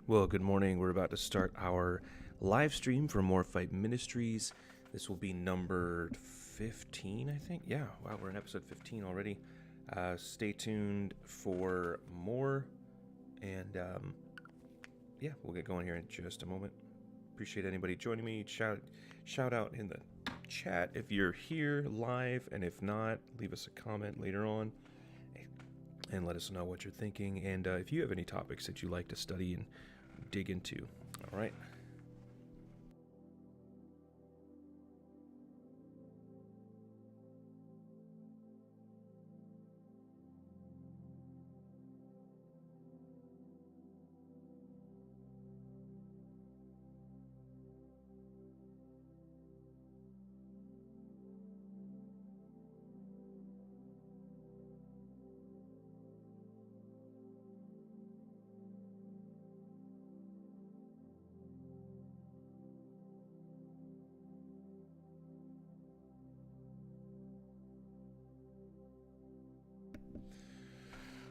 Well, good morning. We're about to start our live stream for Morphite Ministries. This will be number 15, I think. Yeah, wow, we're in episode 15 already. Stay tuned for more. And yeah, we'll get going here in just a moment. Appreciate anybody joining me. Shout out in the chat if you're here live, and if not, leave us a comment later on and let us know what you're thinking. And if you have any topics that you like to study and dig into. All right.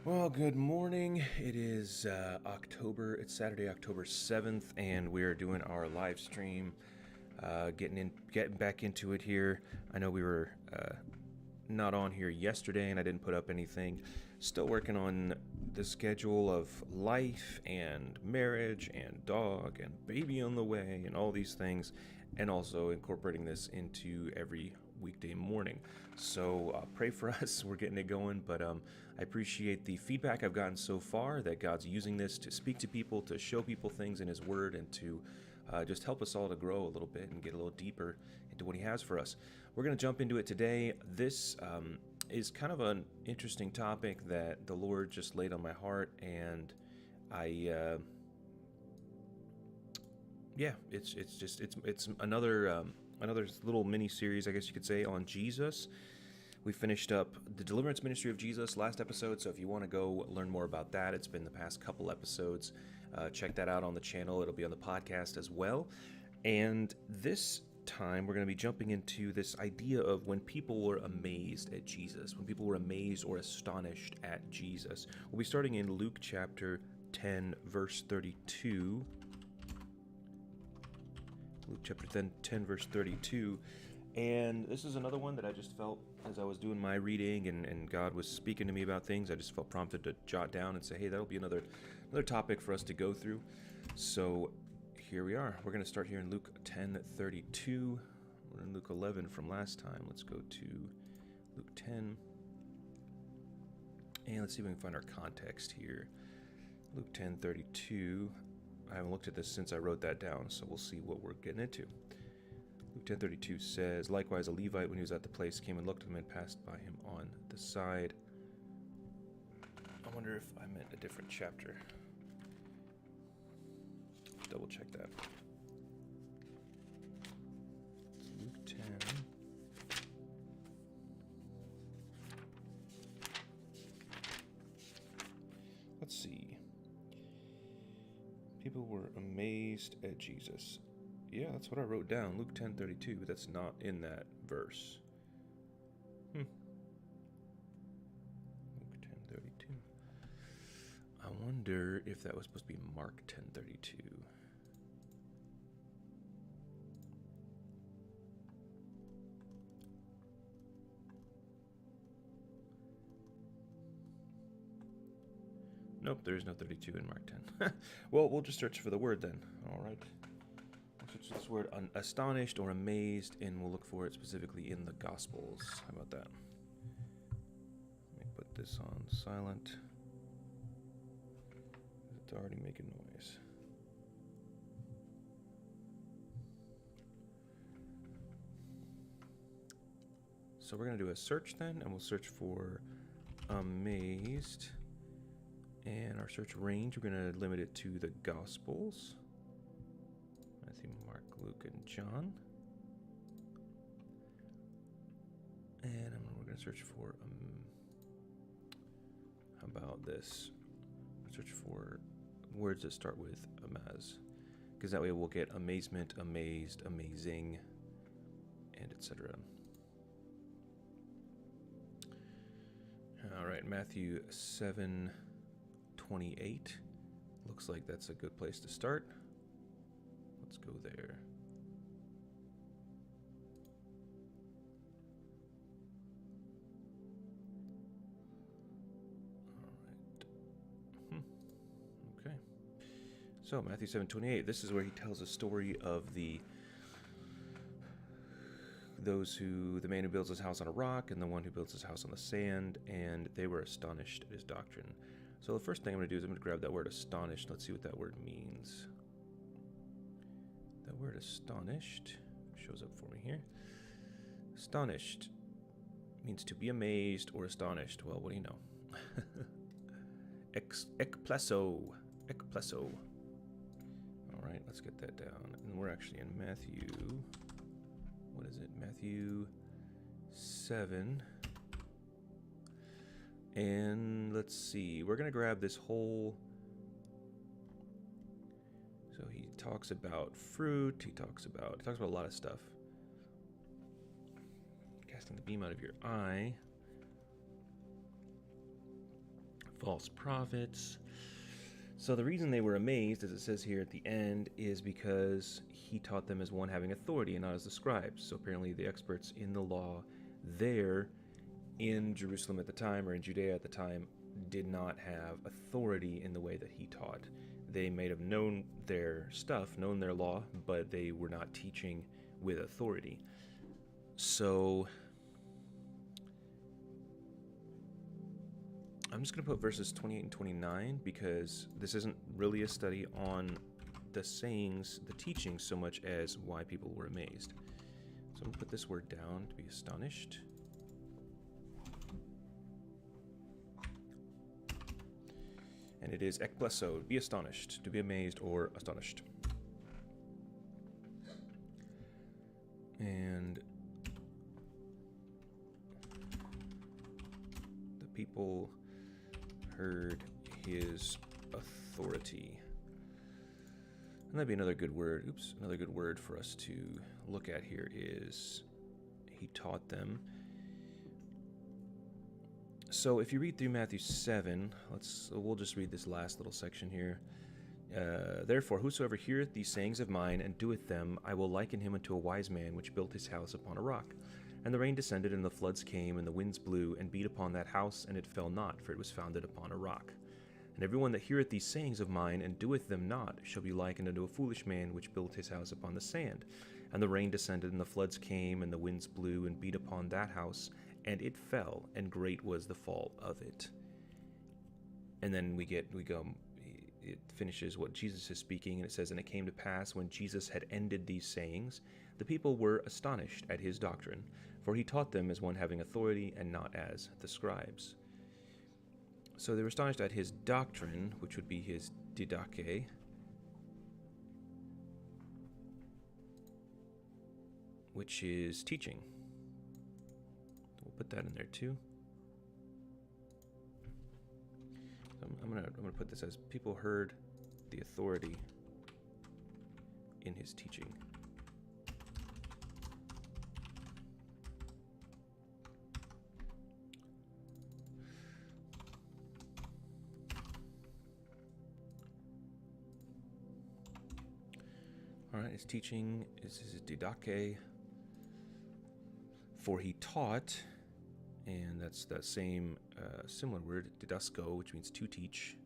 Well, good morning. It is it's Saturday, October 7th, and we're doing our live stream, getting back into it here. I know we were not on here yesterday, and I didn't put up anything. Still working on the schedule of life and marriage and dog and baby on the way and all these things, and also incorporating this into every weekday morning. So pray for us. We're getting it going, but I appreciate the feedback I've gotten so far that God's using this to speak to people, to show people things in His Word, and to just help us all to grow a little bit and get a little deeper into what He has for us. We're going to jump into it today. This is kind of an interesting topic that the Lord just laid on my heart, and it's another little mini series, I guess you could say, on Jesus. We finished up the Deliverance Ministry of Jesus last episode, so if you want to go learn more about that, it's been the past couple episodes. Check that out on the channel. It'll be on the podcast as well. And this time, we're going to be jumping into this idea of when people were amazed at Jesus, when people were amazed or astonished at Jesus. We'll be starting in Luke chapter 10, verse 32. Luke chapter 10, verse 32. And this is another one that I just felt as I was doing my reading and God was speaking to me about things. I just felt prompted to jot down and say, hey, that'll be another topic for us to go through. So here we are. We're going to start here in Luke 10:32. We're in Luke 11 from last time. Let's go to Luke 10. And let's see if we can find our context here. Luke 10:32. I haven't looked at this since I wrote that down, so we'll see what we're getting into. Luke 10:32 says, likewise a Levite, when he was at the place, came and looked at him and passed by him on the side. I wonder if I meant a different chapter. Double check that. It's Luke 10. Let's see. People were amazed at Jesus. Yeah, that's what I wrote down, Luke 10:32, but that's not in that verse. Luke 10:32. I wonder if that was supposed to be Mark 10:32. Nope, there is no 32 in Mark 10. Well, we'll just search for the word then. All right. Search this word astonished or amazed, and we'll look for it specifically in the Gospels. How about that? Let me put this on silent. It's already making noise. So we're going to do a search then, and we'll search for amazed. And our search range, we're going to limit it to the Gospels. Matthew, Mark, Luke, and John. And we're going to search for, how about this? Search for words that start with amaz. Because that way we'll get amazement, amazed, amazing, and etc. All right, Matthew 7:28. Looks like that's a good place to start. Let's go there. Okay. So Matthew 7:28. This is where he tells a story of the man who builds his house on a rock and the one who builds his house on the sand, and they were astonished at his doctrine. So the first thing I'm going to do is I'm going to grab that word astonished. Let's see what that word means. That word astonished shows up for me here. Astonished means to be amazed or astonished. Well, what do you know? Ekplesso. Ekplesso. All right, let's get that down. And we're actually in Matthew. What is it? Matthew 7. And let's see. We're going to grab this whole... So he talks about fruit. He talks about a lot of stuff. Casting the beam out of your eye. False prophets. So the reason they were amazed, as it says here at the end, is because he taught them as one having authority and not as the scribes. So apparently the experts in the law there in Jerusalem at the time, or in Judea at the time, did not have authority in the way that he taught. They may have known their stuff, known their law, but they were not teaching with authority. So I'm just going to put verses 28 and 29 because this isn't really a study on the sayings, the teaching, so much as why people were amazed. So I'm going to put this word down to be astonished. And it is ekplesso, be astonished, to be amazed or astonished. And the people heard his authority. And that'd be another good word. Oops, another good word for us to look at here is he taught them. So if you read through Matthew 7, we'll just read this last little section here. Therefore, whosoever heareth these sayings of mine and doeth them, I will liken him unto a wise man which built his house upon a rock. And the rain descended, and the floods came, and the winds blew, and beat upon that house, and it fell not, for it was founded upon a rock. And every one that heareth these sayings of mine, and doeth them not, shall be likened unto a foolish man which built his house upon the sand. And the rain descended, and the floods came, and the winds blew, and beat upon that house, and it fell, and great was the fall of it. And then it finishes what Jesus is speaking, and it says, and it came to pass, when Jesus had ended these sayings, the people were astonished at his doctrine, for he taught them as one having authority, and not as the scribes. So they were astonished at his doctrine, which would be his didache, which is teaching. We'll put that in there too. So I'm gonna put this as people heard the authority in his teaching. All right, his teaching is his didache. For he taught, and that's that same similar word, didasko, which means to teach.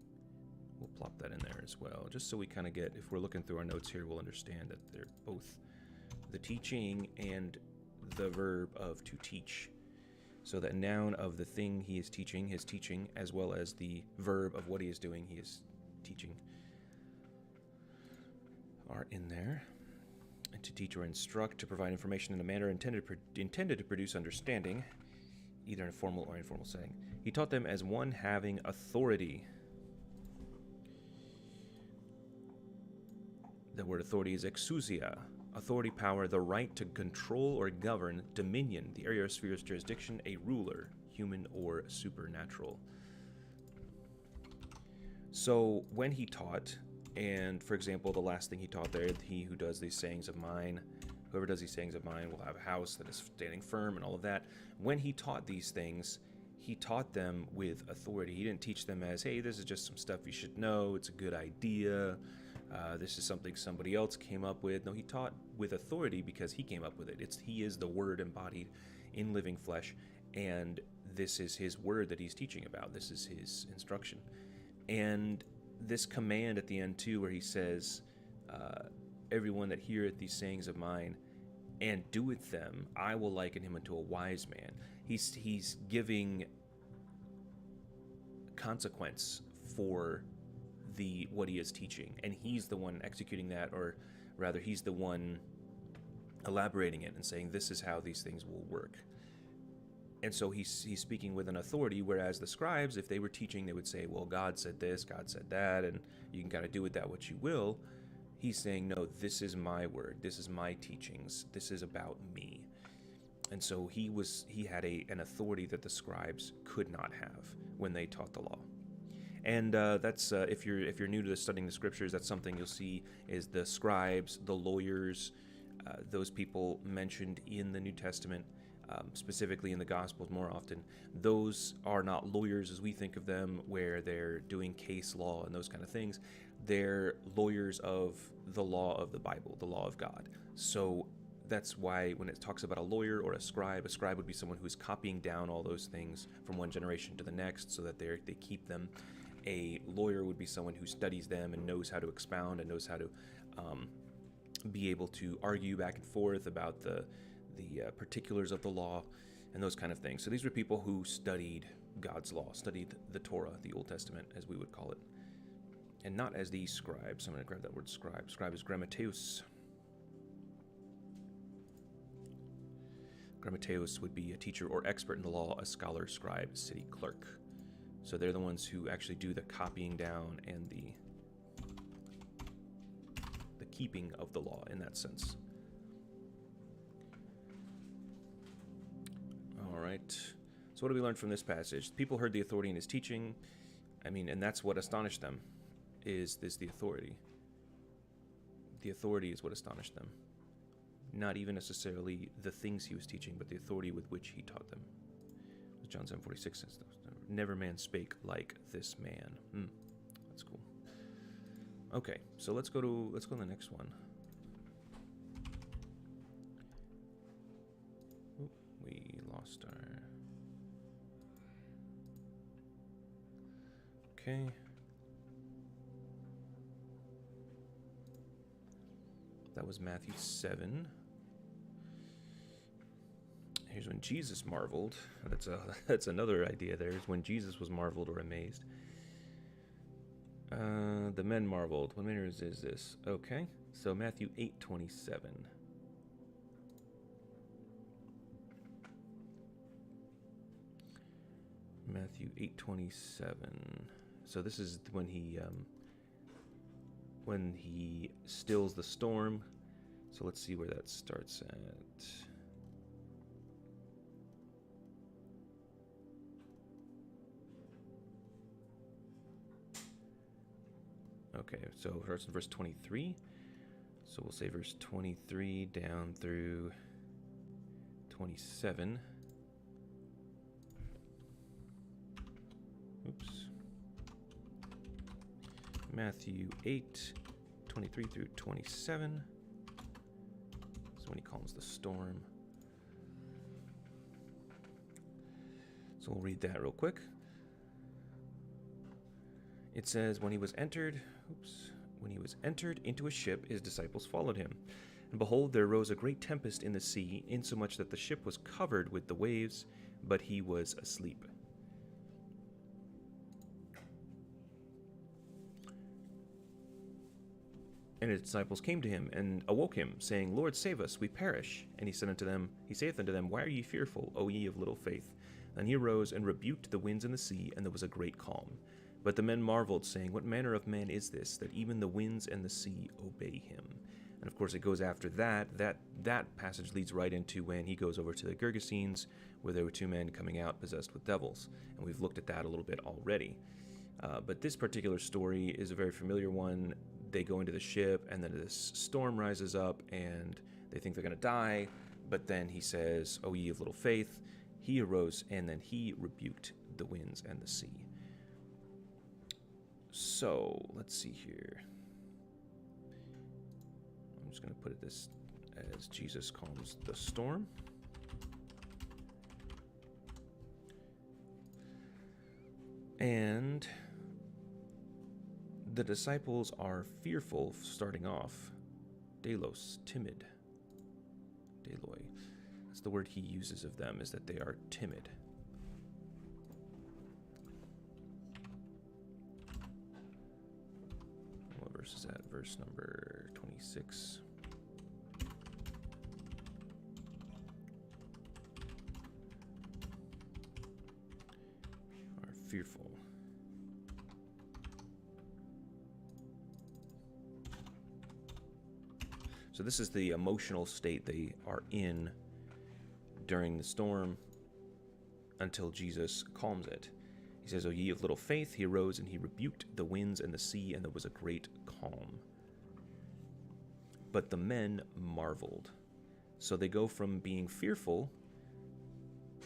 We'll plop that in there as well, just so we kind of get, if we're looking through our notes here, we'll understand that they're both the teaching and the verb of to teach. So that noun of the thing he is teaching, his teaching, as well as the verb of what he is doing, he is teaching, are in there. And to teach or instruct, to provide information in a manner intended to produce understanding, either in a formal or informal setting. He taught them as one having authority. The word authority is exousia, authority, power, the right to control or govern, dominion, the area or sphere of jurisdiction, a ruler, human or supernatural. So when he taught, and for example, the last thing he taught there, he who does these sayings of mine, whoever does these sayings of mine will have a house that is standing firm and all of that. When he taught these things, he taught them with authority. He didn't teach them as, hey, this is just some stuff you should know. It's a good idea. This is something somebody else came up with. No, he taught with authority because he came up with it. He is the Word embodied in living flesh, and this is his word that he's teaching about. This is his instruction. And this command at the end too, where he says, everyone that heareth these sayings of mine and doeth them, I will liken him unto a wise man. He's giving consequence for what he is teaching, and he's the one executing that, or rather he's the one elaborating it and saying this is how these things will work. And so he's speaking with an authority, whereas the scribes, if they were teaching, they would say, well, God said this, God said that, and you can kind of do with that what you will. He's saying, no, this is my word, this is my teachings, this is about me. And so he had an authority that the scribes could not have when they taught the law. And that's if you're new to studying the scriptures, that's something you'll see is the scribes, the lawyers, those people mentioned in the New Testament. Specifically in the Gospels more often, those are not lawyers as we think of them, where they're doing case law and those kind of things. They're lawyers of the law of the Bible, the law of God. So that's why when it talks about a lawyer or a scribe would be someone who's copying down all those things from one generation to the next so that they keep them. A lawyer would be someone who studies them and knows how to expound and knows how to be able to argue back and forth about the particulars of the law and those kind of things. So these were people who studied God's law, studied the Torah, the Old Testament, as we would call it, and not as the scribes. I'm going to grab that word scribe. Scribe is grammateus. Grammateus would be a teacher or expert in the law, a scholar, scribe, city clerk. So they're the ones who actually do the copying down and the keeping of the law in that sense. All right. So what do we learn from this passage? People heard the authority in his teaching. And that's what astonished them, is the authority. The authority is what astonished them. Not even necessarily the things he was teaching, but the authority with which he taught them. John 7:46 says, never man spake like this man. That's cool. Okay, so let's go to the next one. We lost our... Okay. That was Matthew 7. Here's when Jesus marveled. That's another idea there, is when Jesus was marveled or amazed. The men marveled. What manner is this? Okay, so Matthew 8:27. Matthew 8:27. So this is when he stills the storm. So let's see where that starts at. Okay, so it starts in verse 23. So we'll say verse 23 down through 27. Oops. Matthew 8:23 through 27. So when he calms the storm. So we'll read that real quick. It says, when he was entered into a ship, his disciples followed him. And behold, there arose a great tempest in the sea, insomuch that the ship was covered with the waves, but he was asleep. And his disciples came to him and awoke him, saying, Lord, save us, we perish. And he saith unto them, Why are ye fearful, O ye of little faith? Then he arose and rebuked the winds and the sea, and there was a great calm. But the men marveled, saying, What manner of man is this, that even the winds and the sea obey him? And of course it goes after that. That passage leads right into when he goes over to the Gergesenes, where there were two men coming out possessed with devils. And we've looked at that a little bit already. But this particular story is a very familiar one. They go into the ship, and then this storm rises up, and they think they're going to die. But then he says, O ye of little faith. He arose, and then he rebuked the winds and the sea. So, let's see here. I'm just going to put it this as Jesus calms the storm. And the disciples are fearful starting off. Delos, timid. Deloi. That's the word he uses of them, is that they are timid. What verse is that? Verse number 26. Are fearful. So this is the emotional state they are in during the storm until Jesus calms it. He says, "O ye of little faith," he arose and he rebuked the winds and the sea, and there was a great calm. But the men marveled. So they go from being fearful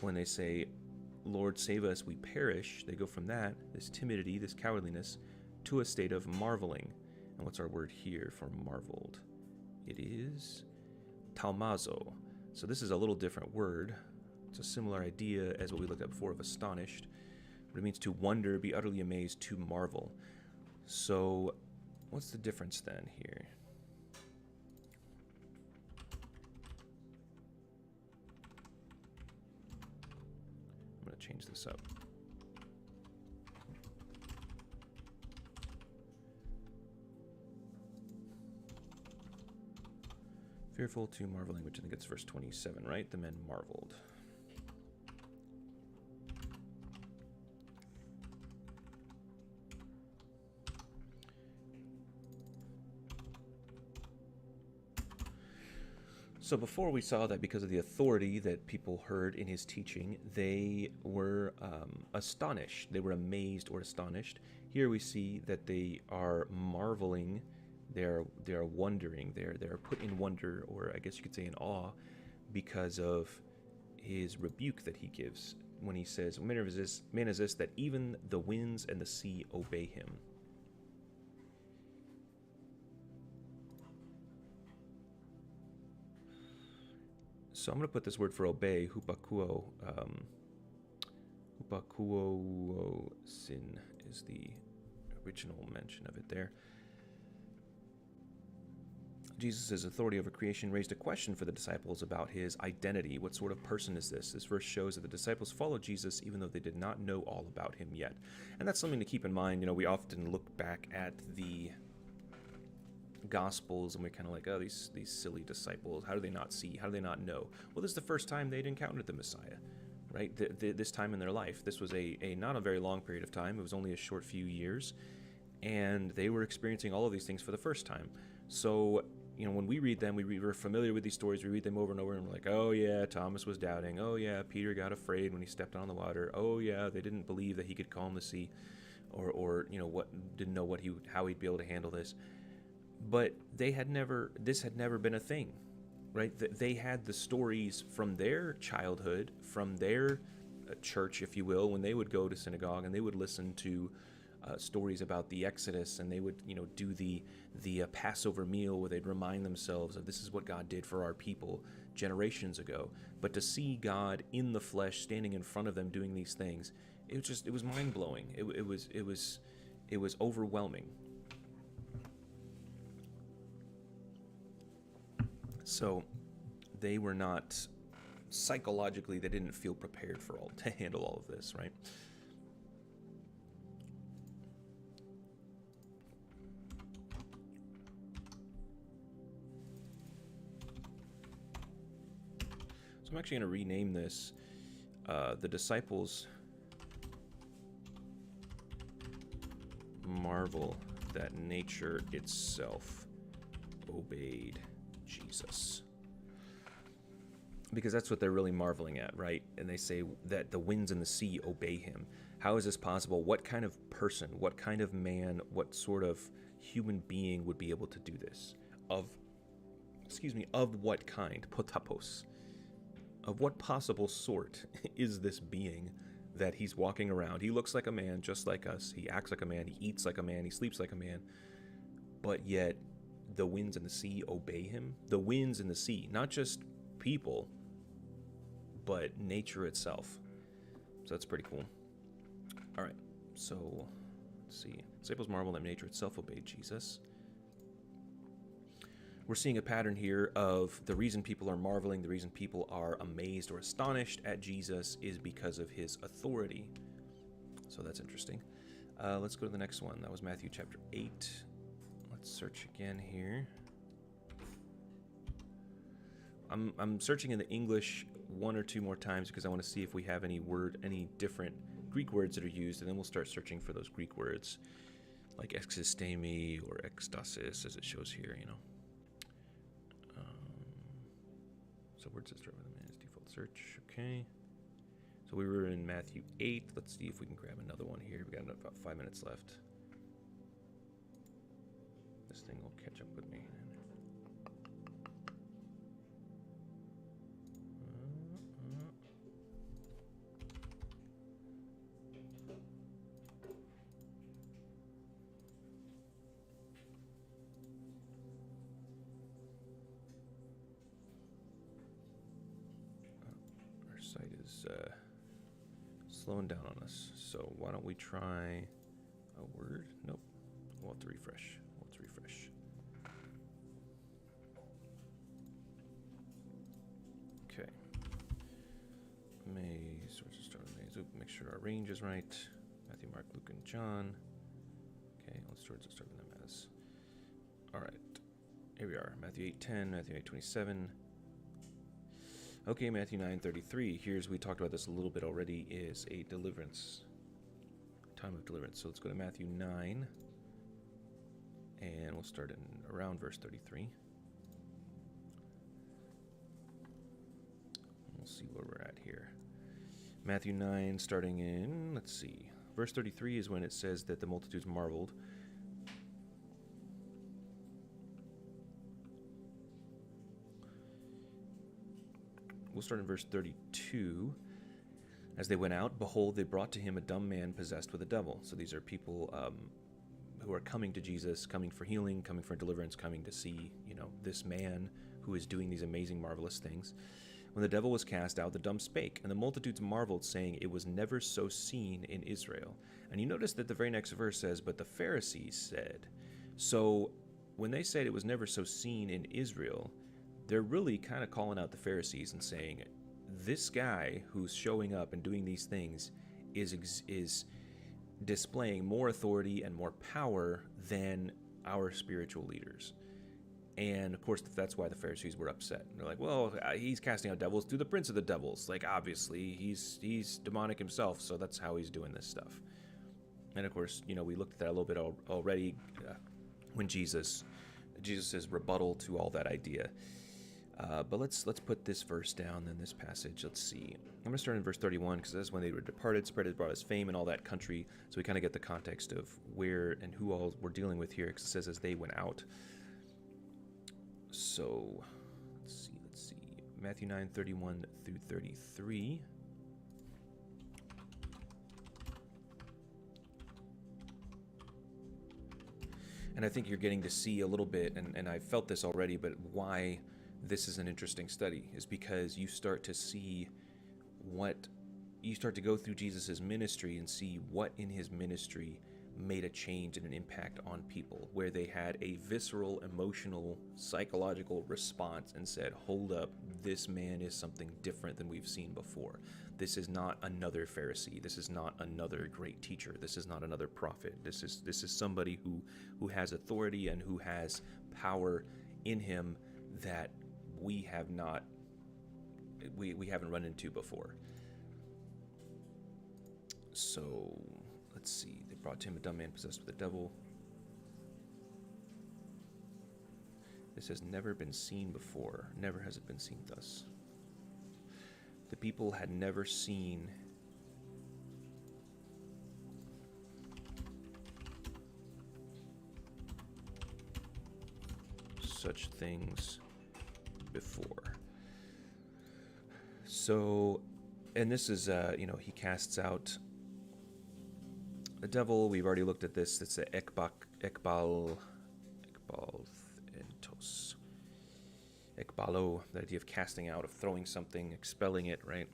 when they say, "Lord, save us, we perish." They go from that, this timidity, this cowardliness, to a state of marveling. And what's our word here for marveled? It is taumazo. So this is a little different word. It's a similar idea as what we looked at before of astonished. But it means to wonder, be utterly amazed, to marvel. So what's the difference then here? I'm going to change this up. Fearful to marveling, which I think it's verse 27, right? The men marveled. So before we saw that because of the authority that people heard in his teaching, they were astonished. They were amazed or astonished. Here we see that they are marveling. They're wondering. They're put in wonder, or I guess you could say in awe, because of his rebuke that he gives when he says, "Man is this that even the winds and the sea obey him." So I'm going to put this word for obey, hupakuo. Hupakuo sin is the original mention of it there. Jesus' authority over creation raised a question for the disciples about his identity. What sort of person is this? This verse shows that the disciples followed Jesus even though they did not know all about him yet. And that's something to keep in mind. You know, we often look back at the Gospels and we're kind of like, oh, these silly disciples, how do they not see? How do they not know? Well, this is the first time they'd encountered the Messiah, right? This time in their life. This was a not a very long period of time. It was only a short few years. And they were experiencing all of these things for the first time. So, you know, when we read them, we're familiar with these stories. We read them over and over, and we're like, oh, yeah, Thomas was doubting. Oh, yeah, Peter got afraid when he stepped on the water. Oh, yeah, they didn't believe that he could calm the sea, or you know, didn't know how he'd be able to handle this. But this had never been a thing, right? They had the stories from their childhood, from their church, if you will, when they would go to synagogue and they would listen to stories about the Exodus, and they would, you know, do the Passover meal where they'd remind themselves of this is what God did for our people generations ago. But to see God in the flesh, standing in front of them, doing these things, it was mind blowing. It was overwhelming. So they were not psychologically, they didn't feel prepared to handle all of this, right? I'm actually going to rename this the disciples marvel that nature itself obeyed Jesus. Because that's what they're really marveling at, right? And they say that the winds and the sea obey him. How is this possible? What kind of person, what kind of man, what sort of human being would be able to do this? Of what kind? Potapos. of what possible sort is this being that he's walking around. He looks like a man just like us. He acts like a man. He eats like a man. He sleeps like a man. But yet the winds and the sea obey him. The winds and the sea, not just people, but nature itself. So that's pretty cool. All right, so let's see. Disciples marveled that nature itself obeyed Jesus. We're seeing a pattern here of the reason people are marveling, the reason people are amazed or astonished at Jesus is because of his authority. So that's interesting. Let's go to the next one. That was Matthew chapter 8. Let's search again here. I'm searching in the English one or two more times because I want to see if we have any different Greek words that are used, and then we'll start searching for those Greek words like existemi or ekstasis as it shows here, you know. So words that start with a man's default search. Okay. So we were in Matthew 8. Let's see if we can grab another one here. We got about 5 minutes left. This thing will catch up with me. Site is slowing down on us, so why don't we try a word? Nope. We'll have to refresh. Okay. May sources start with May. Make sure our range is right. Matthew, Mark, Luke, and John. Okay, let's start with them as. All right. Here we are. Matthew 8:10, Matthew 8:27. Okay, Matthew 9:33. Here's, we talked about this a little bit already, is a deliverance. Time of deliverance. So let's go to Matthew 9. And we'll start in around verse 33. We'll see where we're at here. Matthew 9, starting in, let's see. Verse 33 is when it says that the multitudes marveled. We'll start in verse 32. As they went out, behold, they brought to him a dumb man possessed with a devil. So these are people who are coming to Jesus, coming for healing, coming for deliverance, coming to see, this man who is doing these amazing, marvelous things. When the devil was cast out, the dumb spake, and the multitudes marveled, saying, it was never so seen in Israel. And you notice that the very next verse says, but the Pharisees said. So when they said it was never so seen in Israel, they're really kind of calling out the Pharisees and saying, this guy who's showing up and doing these things is displaying more authority and more power than our spiritual leaders. And of course, that's why the Pharisees were upset. They're like, well, he's casting out devils through the prince of the devils. Like, obviously, he's demonic himself, so that's how he's doing this stuff. And of course, we looked at that a little bit already when Jesus' rebuttal to all that idea. But let's put this verse down, then this passage. Let's see. I'm going to start in verse 31, because that's when they were departed, spread his, brought us fame in all that country. So we kind of get the context of where and who all we're dealing with here, because it says as they went out. So, let's see. Matthew 9:31 through 33. And I think you're getting to see a little bit, and I felt this already, but why this is an interesting study is because you start to see you start to go through Jesus's ministry and see what in his ministry made a change and an impact on people, where they had a visceral, emotional, psychological response and said, hold up, this man is something different than we've seen before. This is not another Pharisee. This is not another great teacher. This is not another prophet. This is somebody who has authority and who has power in him that we haven't run into before. So let's see. They brought to him a dumb man possessed with the devil. This has never been seen before. Never has it been seen thus. The people had never seen such things before. So, and this is, he casts out the devil. We've already looked at this. It's the Ekbalthos. Ekbalo, the idea of casting out, of throwing something, expelling it, right?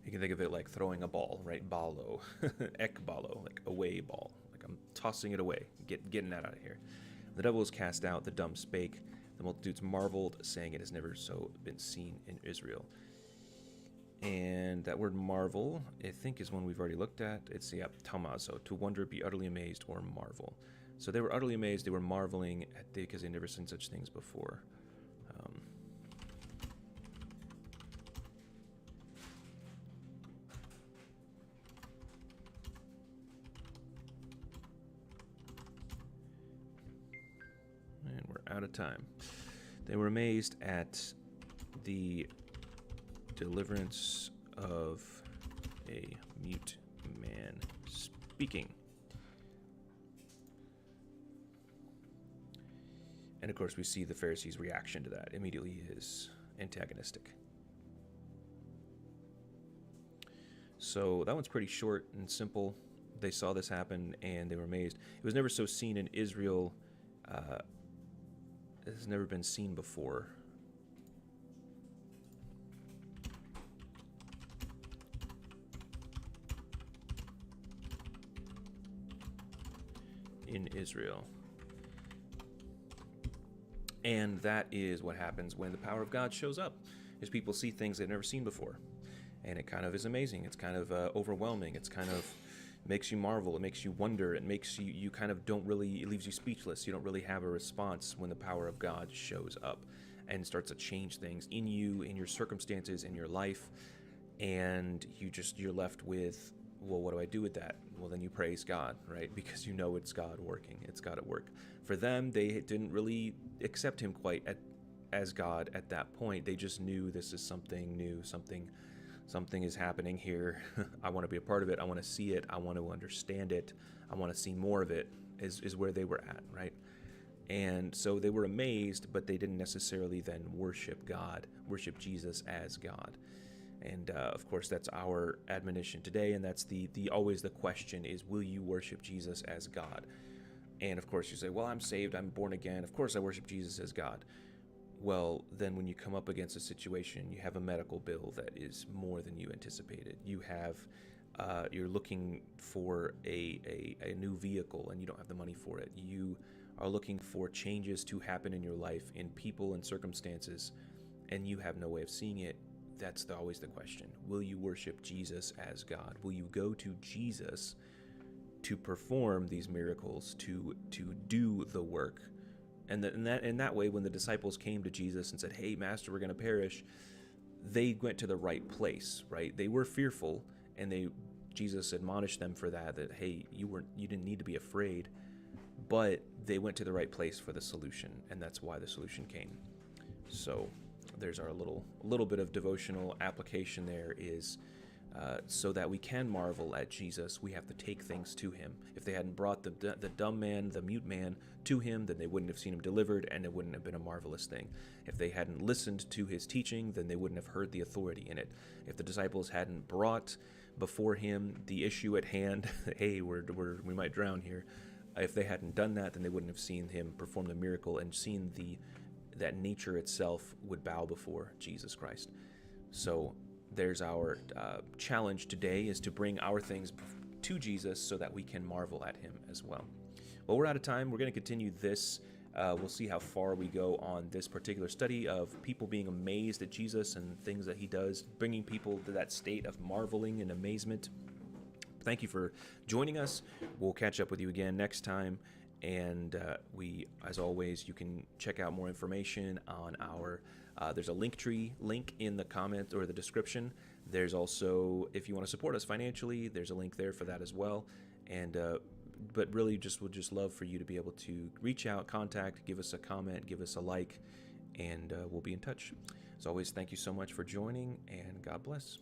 You can think of it like throwing a ball, right? Balo. Ekbalo, like away ball. Like I'm tossing it away, getting that out of here. The devil was cast out, the dumb spake. The multitudes marveled, saying it has never so been seen in Israel. And that word marvel, I think, is one we've already looked at. It's, tamazo, to wonder, be utterly amazed, or marvel. So they were utterly amazed, they were marveling because they'd never seen such things before. And we're out of time. They were amazed at the deliverance of a mute man speaking. And of course, we see the Pharisees' reaction to that. Immediately is antagonistic. So that one's pretty short and simple. They saw this happen and they were amazed. It was never so seen in Israel. It has never been seen before. In Israel. And that is what happens when the power of God shows up, is people see things they've never seen before. And it kind of is amazing. It's kind of overwhelming. It's kind of makes you marvel. It makes you wonder. It makes you kind of it leaves you speechless. You don't really have a response when the power of God shows up and starts to change things in you, in your circumstances, in your life. And you're left with, well, what do I do with that? Well, then you praise God, right? Because you know it's God working. It's God at work. For them, they didn't really accept him quite as God at that point. They just knew this is something new, something is happening here. I want to be a part of it. I want to see it. I want to understand it. I want to see more of it, is where they were at, right? And so they were amazed, but they didn't necessarily then worship God, worship Jesus as God. And of course, that's our admonition today, and that's always the question is, will you worship Jesus as God? And of course, you say, well, I'm saved, I'm born again, of course I worship Jesus as God. Well, then when you come up against a situation, you have a medical bill that is more than you anticipated. You have, you're looking for a new vehicle and you don't have the money for it. You are looking for changes to happen in your life, in people and circumstances, and you have no way of seeing it. That's always the question. Will you worship Jesus as God? Will you go to Jesus to perform these miracles, to do the work? And in that way, when the disciples came to Jesus and said, hey, Master, we're going to perish, they went to the right place, right? They were fearful, and Jesus admonished them for that hey, you didn't need to be afraid, but they went to the right place for the solution, and that's why the solution came. So there's our little bit of devotional application there is, so that we can marvel at Jesus, we have to take things to him. If they hadn't brought the dumb man, the mute man to him, then they wouldn't have seen him delivered, and it wouldn't have been a marvelous thing. If they hadn't listened to his teaching, then they wouldn't have heard the authority in it. If the disciples hadn't brought before him the issue at hand, hey, we might drown here. If they hadn't done that, then they wouldn't have seen him perform the miracle and seen that nature itself would bow before Jesus Christ. So there's our challenge today, is to bring our things to Jesus so that we can marvel at him as well. Well, we're out of time. We're going to continue this. We'll see how far we go on this particular study of people being amazed at Jesus and things that he does, bringing people to that state of marveling and amazement. Thank you for joining us. We'll catch up with you again next time. And as always, you can check out more information on our, there's a Linktree link in the comment or the description. There's also, if you want to support us financially, there's a link there for that as well. And, but really would just love for you to be able to reach out, contact, give us a comment, give us a like, and we'll be in touch. As always, thank you so much for joining, and God bless.